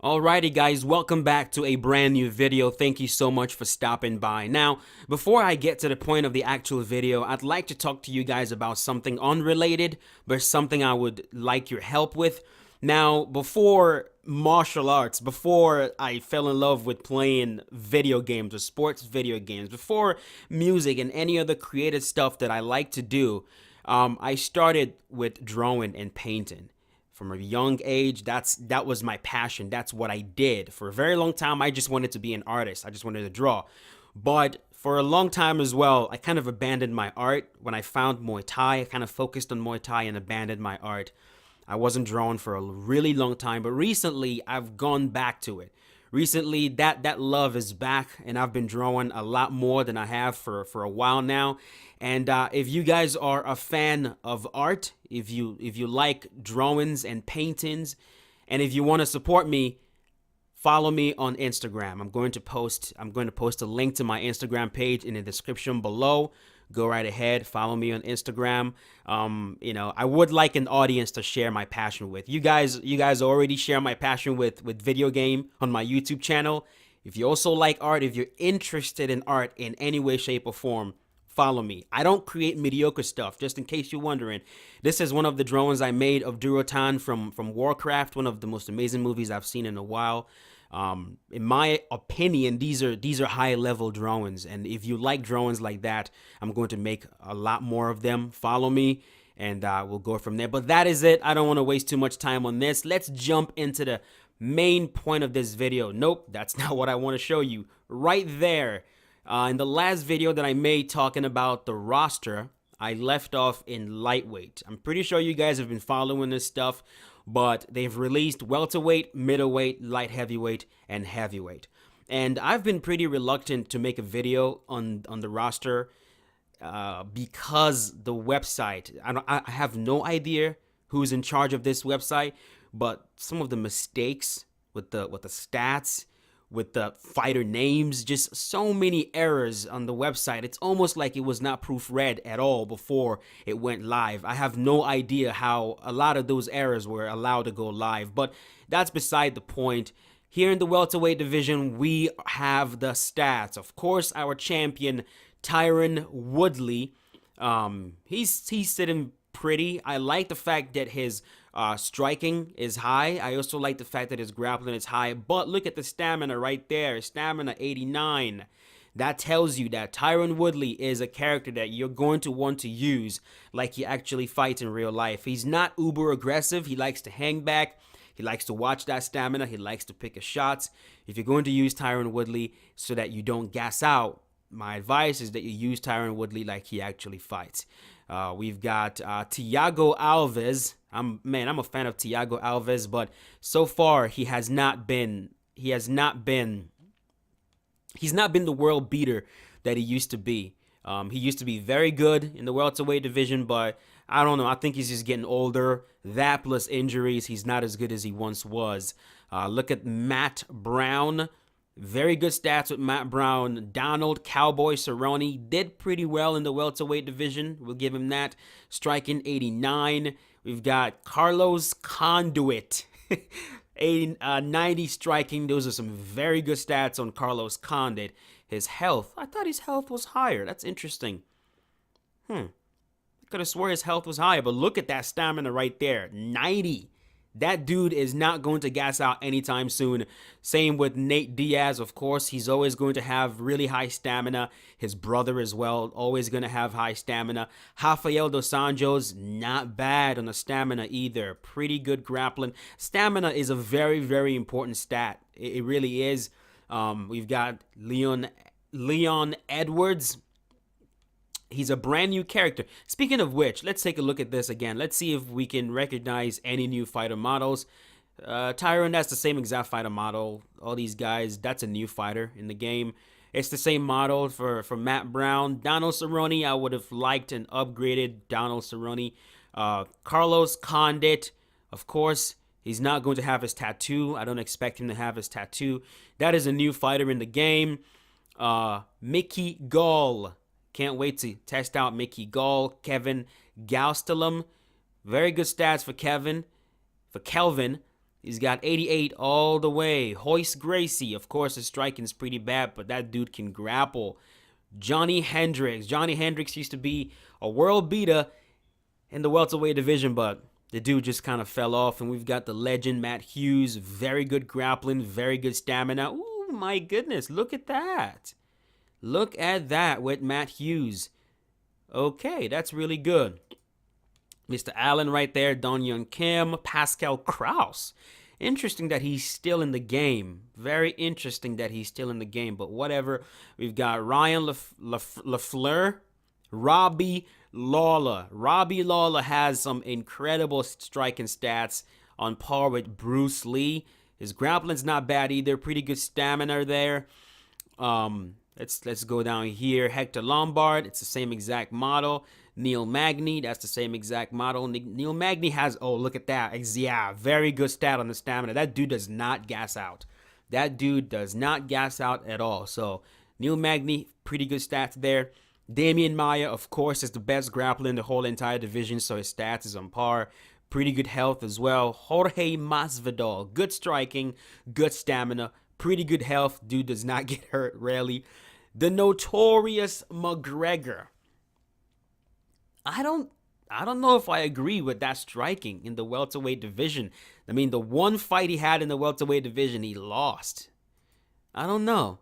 Alrighty guys, welcome back to a brand new video. Thank you so much for stopping by. Now, before I get to the point of the actual video, I'd like to talk to you guys about something unrelated, but something I would like your help with. Now, before martial arts, before I fell in love with playing video games or sports video games, before music and any other creative stuff that I like to do, I started with drawing and painting. From a young age, that was my passion. That's what I did. For a very long time, I just wanted to be an artist. I just wanted to draw. But for a long time as well, I kind of abandoned my art. When I found Muay Thai, I kind of focused on Muay Thai and abandoned my art. I wasn't drawing for a really long time, but recently I've gone back to it. Recently, that love is back, and I've been drawing a lot more than I have for a while now. And if you guys are a fan of art, if you like drawings and paintings, and if you want to support me, follow me on Instagram. I'm going to post a link to my Instagram page in the description below. Go right ahead, follow me on Instagram. I would like an audience to share my passion with. You guys already share my passion with video game on my YouTube channel. If you also like art, if you're interested in art in any way, shape, or form, follow me. I don't create mediocre stuff, just in case you're wondering. This is one of the drawings I made of Durotan from Warcraft, one of the most amazing movies I've seen in a while. In my opinion, these are high level drawings, and if you like drawings like that, I'm going to make a lot more of them. Follow me, and we'll go from there. But that is it. I don't want to waste too much time on this. Let's jump into the main point of this video. Nope, that's not what I want to show you. Right there, in the last video that I made talking about the roster, I left off in lightweight. I'm pretty sure you guys have been following this stuff, but they've released welterweight, middleweight, light heavyweight, and heavyweight. And I've been pretty reluctant to make a video on the roster because the website, I have no idea who's in charge of this website, but some of the mistakes with the stats, with the fighter names, just so many errors on the website. It's almost like it was not proofread at all before it went live. I have no idea how a lot of those errors were allowed to go live, but that's beside the point. Here in the welterweight division, we have the stats. Of course, our champion, Tyron Woodley, he's sitting pretty. I like the fact that his striking is high. I also like the fact that his grappling is high. But look at the stamina right there. Stamina 89. That tells you that Tyron Woodley is a character that you're going to want to use like he actually fights in real life. He's not uber aggressive. He likes to hang back. He likes to watch that stamina. He likes to pick his shots. If you're going to use Tyron Woodley so that you don't gas out, my advice is that you use Tyron Woodley like he actually fights. We've got Thiago Alves. I'm a fan of Thiago Alves, but so far he's not been the world beater that he used to be. He used to be very good in the welterweight division, but I don't know. I think he's just getting older. That plus injuries, he's not as good as he once was. Look at Matt Brown. Very good stats with Matt Brown. Donald Cowboy Cerrone did pretty well in the welterweight division. We'll give him that. Striking 89. We've got Carlos Conduit. 90 striking. Those are some very good stats on Carlos Condit. His health. I thought his health was higher. That's interesting. I could have swore his health was higher, but look at that stamina right there. 90. That dude is not going to gas out anytime soon. Same with Nate Diaz, of course. He's always going to have really high stamina. His brother as well, always going to have high stamina. Rafael dos Anjos, not bad on the stamina either. Pretty good grappling. Stamina is a very, very important stat. It really is. We've got Leon Edwards. He's a brand new character. Speaking of which, let's take a look at this again. Let's see if we can recognize any new fighter models. Tyron, that's the same exact fighter model. All these guys, that's a new fighter in the game. It's the same model for Matt Brown. Donald Cerrone, I would have liked an upgraded Donald Cerrone. Carlos Condit, of course, he's not going to have his tattoo. I don't expect him to have his tattoo. That is a new fighter in the game. Mickey Gall. Can't wait to test out Mickey Gall. Kevin Gastelum. Very good stats for Kelvin. He's got 88 all the way. Hoist Gracie, of course, his striking's pretty bad, but that dude can grapple. Johnny Hendricks. Johnny Hendricks used to be a world beater in the welterweight division, but the dude just kind of fell off. And we've got the legend, Matt Hughes. Very good grappling, very good stamina. Ooh, my goodness, look at that. Look at that with Matt Hughes. Okay, that's really good. Mr. Allen right there, Don Young Kim, Pascal Kraus. Interesting that he's still in the game. Very interesting that he's still in the game, but whatever. We've got Ryan LaFleur, Robbie Lawler. Robbie Lawler has some incredible striking stats on par with Bruce Lee. His grappling's not bad either. Pretty good stamina there. Let's go down here. Hector Lombard, it's the same exact model. Neil Magny, that's the same exact model. Neil Magny has, oh, look at that. Yeah, very good stat on the stamina. That dude does not gas out. That dude does not gas out at all. So, Neil Magny, pretty good stats there. Damian Maia, of course, is the best grappler in the whole entire division, so his stats is on par. Pretty good health as well. Jorge Masvidal, good striking, good stamina, pretty good health. Dude does not get hurt rarely. The Notorious McGregor. I don't know if I agree with that striking in the welterweight division. I mean, the one fight he had in the welterweight division, he lost. I don't know.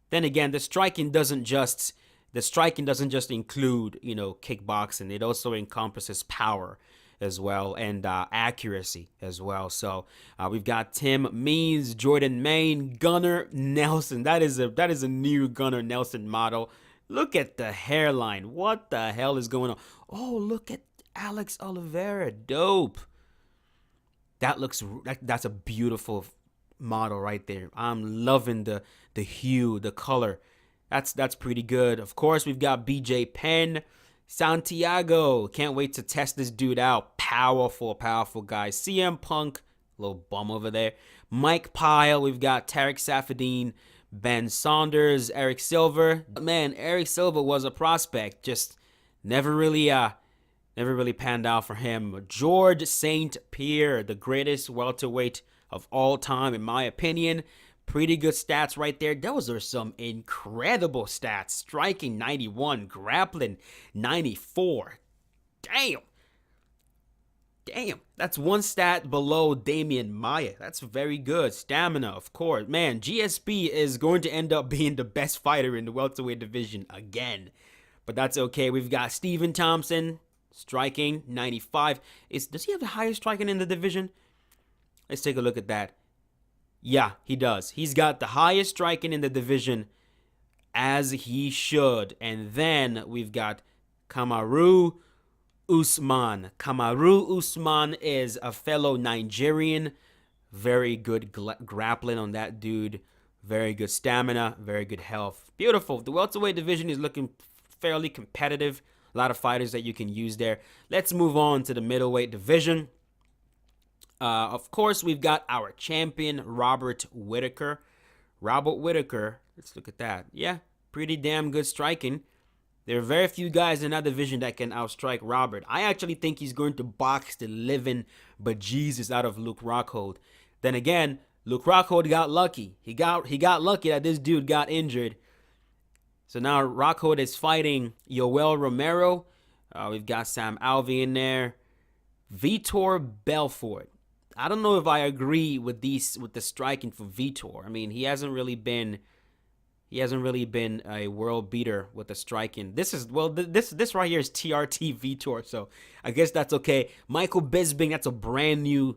Then again, the striking doesn't just include, kickboxing. It also encompasses power as well, and accuracy as well. So we've got Tim Means, Jordan Main, Gunnar Nelson. That is a new Gunnar Nelson model. Look at the hairline. What the hell is going on? Oh, look at Alex Oliveira. Dope. That's a beautiful model right there. I'm loving the hue, the color. That's pretty good. Of course, we've got BJ Penn, Santiago. Can't wait to test this dude out. Powerful guy. CM Punk, little bum over there. Mike Pyle. We've got Tarek Safadine, Ben Saunders, Eric Silver. Man, Eric Silver was a prospect. Just never really panned out for him. George St. Pierre, the greatest welterweight of all time, in my opinion. Pretty good stats right there. Those are some incredible stats. Striking 91, grappling 94. Damn, that's one stat below Damian Maia. That's very good. Stamina, of course. Man, GSP is going to end up being the best fighter in the welterweight division again. But that's okay. We've got Stephen Thompson, striking 95. Does he have the highest striking in the division? Let's take a look at that. Yeah, he does. He's got the highest striking in the division, as he should. And then we've got Kamaru Usman. Kamaru Usman is a fellow Nigerian. Very good grappling on that dude. Very good stamina. Very good health. Beautiful. The welterweight division is looking fairly competitive. A lot of fighters that you can use there. Let's move on to the middleweight division. Of course, we've got our champion, Robert Whittaker. Robert Whittaker, let's look at that. Yeah, pretty damn good striking. There are very few guys in that division that can outstrike Robert. I actually think he's going to box the living bejesus out of Luke Rockhold. Then again, Luke Rockhold got lucky. He got lucky that this dude got injured. So now Rockhold is fighting Yoel Romero. We've got Sam Alvey in there. Vitor Belfort. I don't know if I agree with the striking for Vitor. I mean, he hasn't really been a world beater with the striking. This right here is TRT Vitor, so I guess that's okay. Michael Bisping, that's a brand new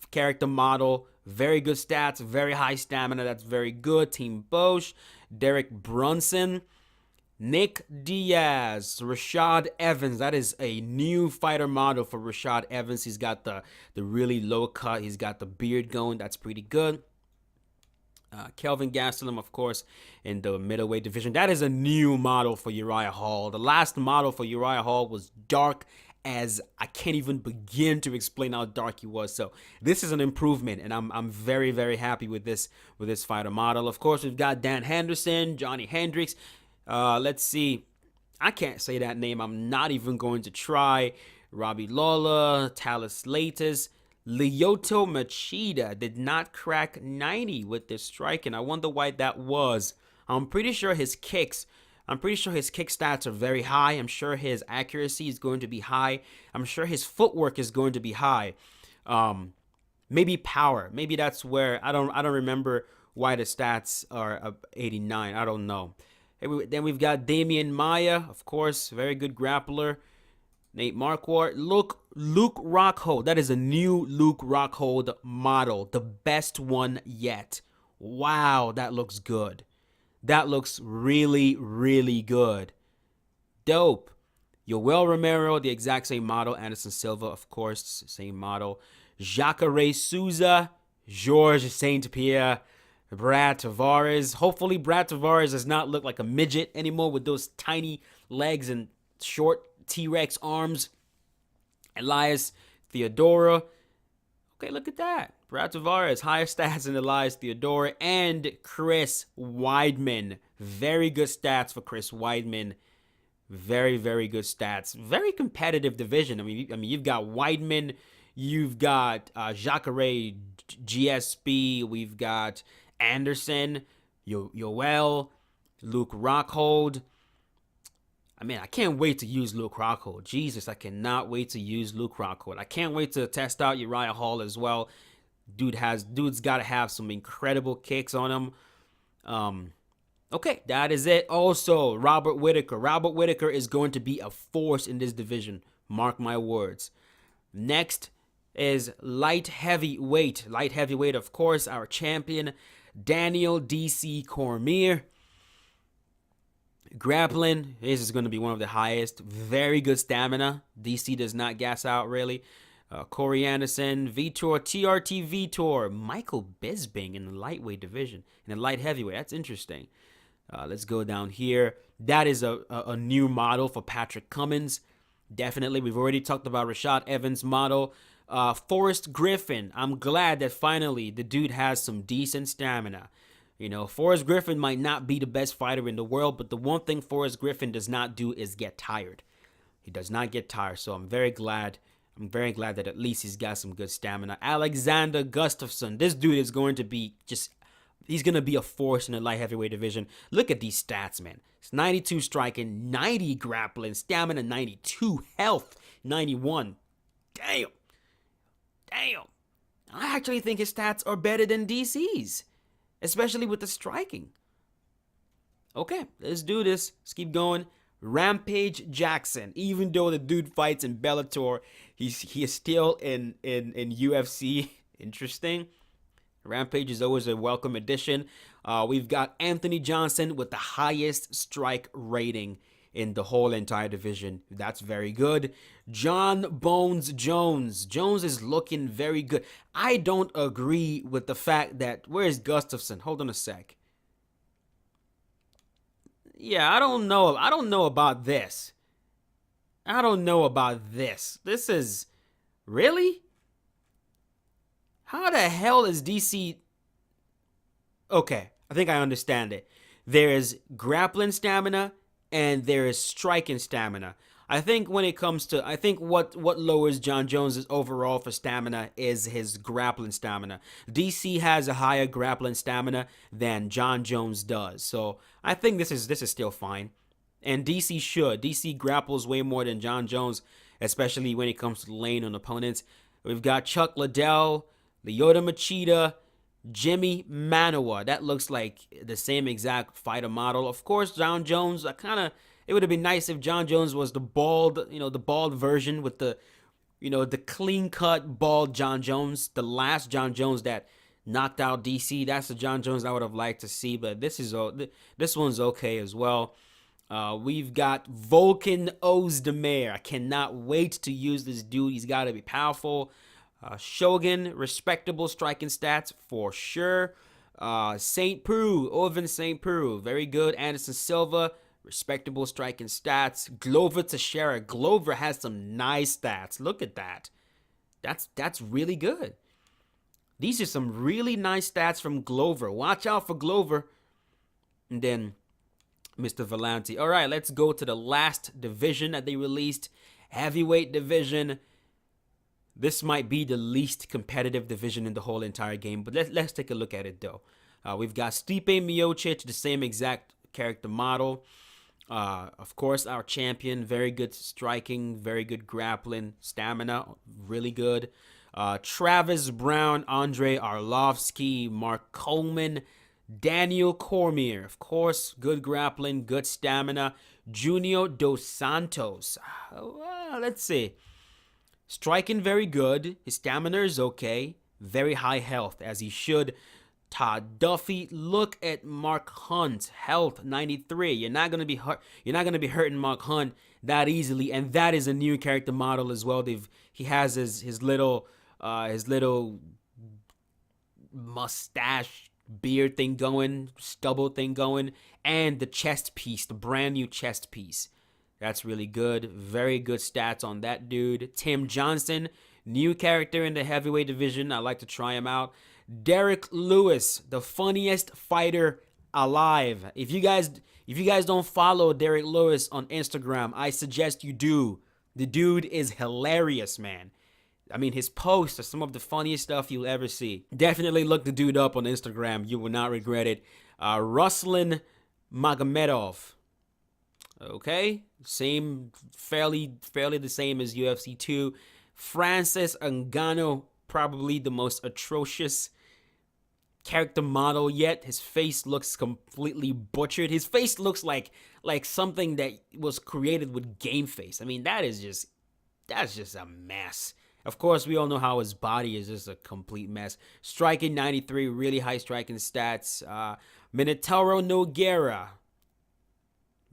character model. Very good stats, very high stamina. That's very good. Team Bosch, Derek Brunson, Nick Diaz, Rashad Evans. That is a new fighter model for Rashad Evans. He's got the really low cut. He's got the beard going. That's pretty good. Kelvin Gastelum, of course, in the middleweight division. That is a new model for Uriah Hall. The last model for Uriah Hall was dark as I can't even begin to explain how dark he was. So this is an improvement, and I'm very, very happy with this fighter model. Of course, we've got Dan Henderson, Johnny Hendricks. Let's see. I can't say that name. I'm not even going to try. Robbie Lawler, Talis Latis. Lyoto Machida did not crack 90 with this striking. I wonder why that was. I'm pretty sure his kick stats are very high. I'm sure his accuracy is going to be high. I'm sure his footwork is going to be high. Maybe power. Maybe that's where I don't remember why the stats are 89. I don't know. Then we've got Damian Maia, of course, very good grappler. Nate Marquardt. Luke Rockhold. That is a new Luke Rockhold model. The best one yet. Wow, that looks good. That looks really, really good. Dope. Yoel Romero, the exact same model. Anderson Silva, of course, same model. Jacare Souza. Georges St-Pierre. Brad Tavares. Hopefully Brad Tavares does not look like a midget anymore with those tiny legs and short T-Rex arms. Elias Theodora. Okay, look at that. Brad Tavares, higher stats than Elias Theodora. And Chris Weidman. Very good stats for Chris Weidman. Very, very good stats. Very competitive division. I mean, you've got Weidman. You've got Jacare GSP. We've got Anderson. Yoel. Luke Rockhold. I mean, I can't wait to use Luke Rockhold. Jesus, I cannot wait to use Luke Rockhold. I can't wait to test out Uriah Hall as well. Dude's got to have some incredible kicks on him. Okay, that is it. Also, Robert Whittaker. Robert Whittaker is going to be a force in this division. Mark my words. Next is light heavyweight. Light heavyweight, of course, our champion, Daniel DC Cormier. Grappling, this is going to be one of the highest. Very good stamina. DC does not gas out, really. Corey Anderson, Vitor, TRT Vitor, Michael Bisping in the lightweight division, in the light heavyweight. That's interesting. Let's go down here. That is a new model for Patrick Cummins. Definitely. We've already talked about Rashad Evans' model. Forrest Griffin. I'm glad that finally the dude has some decent stamina. You know, Forrest Griffin might not be the best fighter in the world, but the one thing Forrest Griffin does not do is get tired. He does not get tired, so I'm very glad that at least he's got some good stamina. Alexander Gustafsson. This dude is going to be he's going to be a force in the light heavyweight division. Look at these stats, man. It's 92 striking, 90 grappling, stamina 92, health 91. Damn. I actually think his stats are better than DC's. Especially with the striking. Okay, let's do this. Let's keep going. Rampage Jackson. Even though the dude fights in Bellator, he is still in UFC. Interesting. Rampage is always a welcome addition. We've got Anthony Johnson with the highest strike rating in the whole entire division. That's very good. John Bones Jones. Jones is looking very good. I don't agree with the fact that... Where's Gustafsson? Hold on a sec. Yeah, I don't know about this. This is... Really? How the hell is DC... Okay, I think I understand it. There is grappling stamina and there is striking stamina. I think when it comes to, I think what lowers John Jones' overall for stamina is his grappling stamina. DC has a higher grappling stamina than John Jones does. So I think this is still fine. And DC should. DC grapples way more than John Jones, especially when it comes to laying on opponents. We've got Chuck Liddell, Lyoto Machida, Jimmy Manoa. That looks like the same exact fighter model. Of course, John Jones, it would have been nice if John Jones was the bald version with the clean-cut bald John Jones, the last John Jones that knocked out DC. That's the John Jones I would have liked to see, but this one's okay as well. We've got Volkan Ozdemir. I cannot wait to use this dude. He's got to be powerful. Shogun, respectable striking stats for sure. Oven St. Preux, very good. Anderson Silva, respectable striking stats. Glover Teixeira. Glover has some nice stats. Look at that. That's really good. These are some really nice stats from Glover. Watch out for Glover. And then Mr. Valenti. All right, let's go to the last division that they released. Heavyweight division. This might be the least competitive division in the whole entire game, but let's take a look at it though. We've got Stipe Miocic, the same exact character model. Of course, our champion, very good striking, very good grappling, stamina, really good. Travis Brown, Andrei Arlovsky, Mark Coleman, Daniel Cormier, of course, good grappling, good stamina. Junior Dos Santos, let's see. Striking very good. His stamina is okay. Very high health, as he should. Todd Duffy, look at Mark Hunt, health 93. You're not gonna be hurt. You're not gonna be hurting Mark Hunt that easily, and that is a new character model as well. He has his little mustache beard thing going, stubble thing going, and the chest piece, the brand new chest piece. That's really good. Very good stats on that dude. Tim Johnson, new character in the heavyweight division. I like to try him out. Derek Lewis, the funniest fighter alive. If you guys don't follow Derek Lewis on Instagram, I suggest you do. The dude is hilarious, man. I mean, his posts are some of the funniest stuff you'll ever see. Definitely look the dude up on Instagram. You will not regret it. Ruslan Magomedov. Okay, fairly the same as UFC 2. Francis Ngannou, probably the most atrocious character model yet. His face looks completely butchered. His face looks like something that was created with game face. I mean, that's just a mess. Of course, we all know how his body is just a complete mess. Striking 93, really high striking stats. Minotauro Nogueira,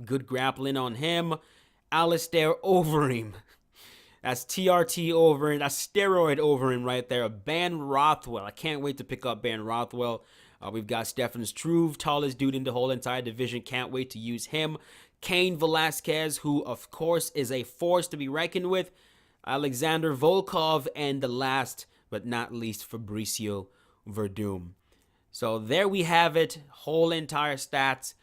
good grappling on him. Alistair Overeem. That's TRT Overeem. That's steroid Overeem right there. Ben Rothwell. I can't wait to pick up Ben Rothwell. We've got Stefan Struve, tallest dude in the whole entire division. Can't wait to use him. Cain Velasquez, who of course is a force to be reckoned with. Alexander Volkov, and the last but not least, Fabricio Verdum. So there we have it. Whole entire stats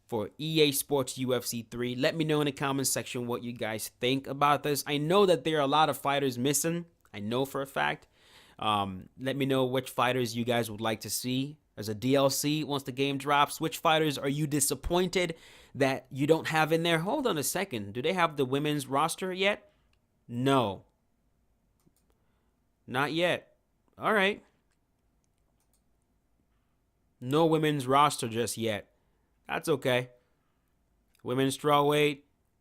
for EA Sports UFC 3. Let me know in the comments section what you guys think about this. I know that there are a lot of fighters missing. I know for a fact. Let me know which fighters you guys would like to see as a DLC once the game drops. Which fighters are you disappointed that you don't have in there? Hold on a second. Do they have the women's roster yet? No. Not yet. All right. No women's roster just yet. That's okay. Women's strawweight,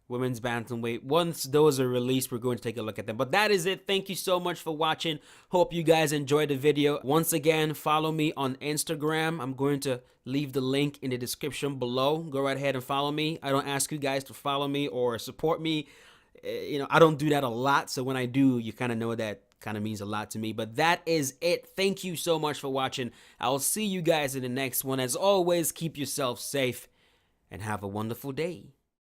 women's bantamweight. Once those are released, we're going to take a look at them. But that is it. Thank you so much for watching. Hope you guys enjoyed the video. Once again, follow me on Instagram. I'm going to leave the link in the description below. Go right ahead and follow me. I don't ask you guys to follow me or support me. I don't do that a lot. So when I do, you kind of know that kind of means a lot to me. But that is it. Thank you so much for watching. I'll see you guys in the next one. As always, keep yourself safe and have a wonderful day.